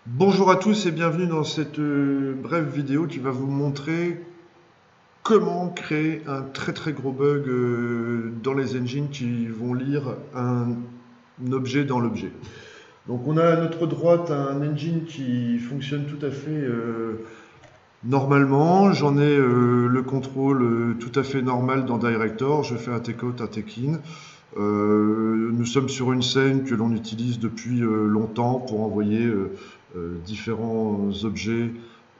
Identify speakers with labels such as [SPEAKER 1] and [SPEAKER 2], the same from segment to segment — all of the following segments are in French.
[SPEAKER 1] Bonjour à tous et bienvenue dans cette brève vidéo qui va vous montrer comment créer un très gros bug dans les engines qui vont lire un objet dans l'objet. Donc on a à notre droite un engine qui fonctionne tout à fait normalement. J'en ai le contrôle tout à fait normal dans Director. Je fais un take-out, un take-in. Nous sommes sur une scène que l'on utilise depuis longtemps pour envoyer différents objets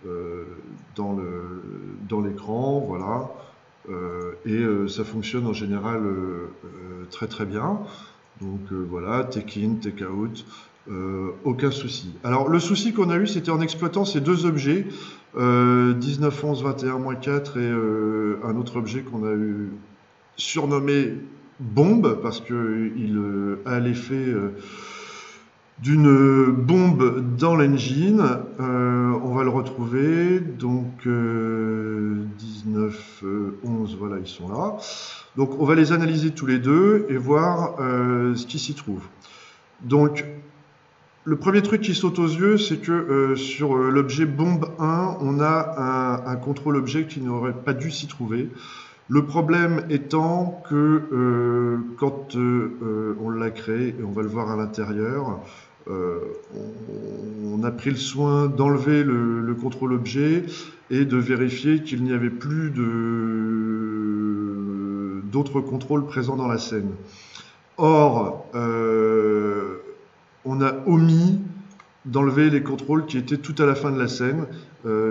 [SPEAKER 1] euh, dans l'écran, voilà. Ça fonctionne en général très bien. Donc voilà, take in, take out, aucun souci. Alors le souci qu'on a eu, c'était en exploitant ces deux objets, 19, 11, 21, -4 et un autre objet qu'on a eu surnommé bombe parce qu'il a l'effet d'une bombe dans l'engine. On va le retrouver, donc 19, 11, voilà, ils sont là. Donc on va les analyser tous les deux et voir ce qui s'y trouve. Donc le premier truc qui saute aux yeux, c'est que sur l'objet bombe 1, on a un contrôle objet qui n'aurait pas dû s'y trouver. Le problème étant que quand on l'a créé, et on va le voir à l'intérieur, euh, on a pris le soin d'enlever le contrôle objet et de vérifier qu'il n'y avait plus d'autres contrôles présents dans la scène. Or, on a omis d'enlever les contrôles qui étaient tout à la fin de la scène,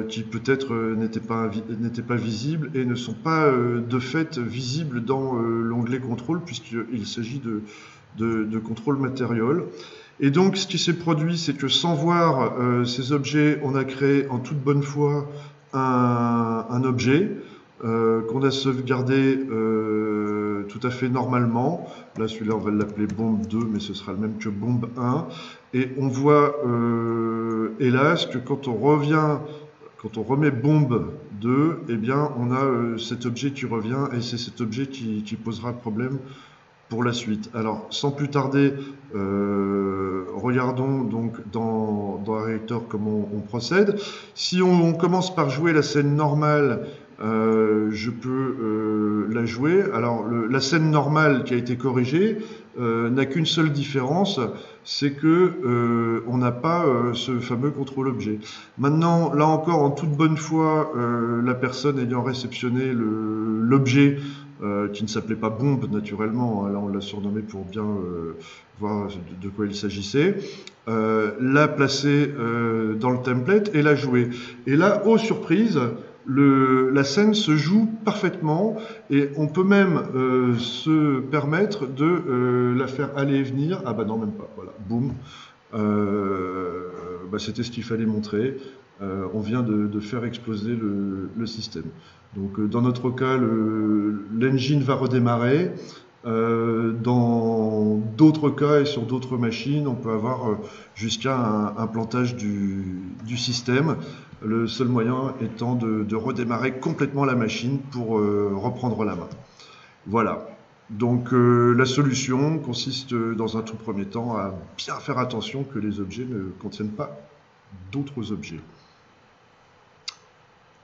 [SPEAKER 1] qui peut-être n'étaient pas visibles et ne sont pas de fait visibles dans l'onglet contrôle puisqu'il s'agit de contrôle matériel. Et donc ce qui s'est produit, c'est que sans voir ces objets, on a créé en toute bonne foi un objet qu'on a sauvegardé tout à fait normalement. Là, celui-là, on va l'appeler bombe 2, mais ce sera le même que bombe 1. Et on voit, hélas, que quand on remet bombe 2, eh bien, on a cet objet qui revient et c'est cet objet qui posera problème pour la suite. Alors, sans plus tarder, regardons donc dans Director comment on procède. Si on commence par jouer la scène normale, je peux la jouer. Alors, la scène normale qui a été corrigée n'a qu'une seule différence, c'est que on n'a pas ce fameux contrôle objet. Maintenant, là encore, en toute bonne foi, la personne ayant réceptionné l'objet qui ne s'appelait pas bombe naturellement, hein, là on l'a surnommé pour bien voir de quoi il s'agissait, l'a placé dans le template et l'a joué. Et là, oh surprise, la scène se joue parfaitement et on peut même se permettre de la faire aller et venir. Ah bah non, même pas, voilà, boum. C'était ce qu'il fallait montrer. On vient de faire exploser le système. Donc dans notre cas, l'engine va redémarrer. Dans d'autres cas et sur d'autres machines, on peut avoir jusqu'à un plantage du système. Le seul moyen étant de redémarrer complètement la machine pour reprendre la main. Voilà. Donc la solution consiste dans un tout premier temps à bien faire attention que les objets ne contiennent pas d'autres objets.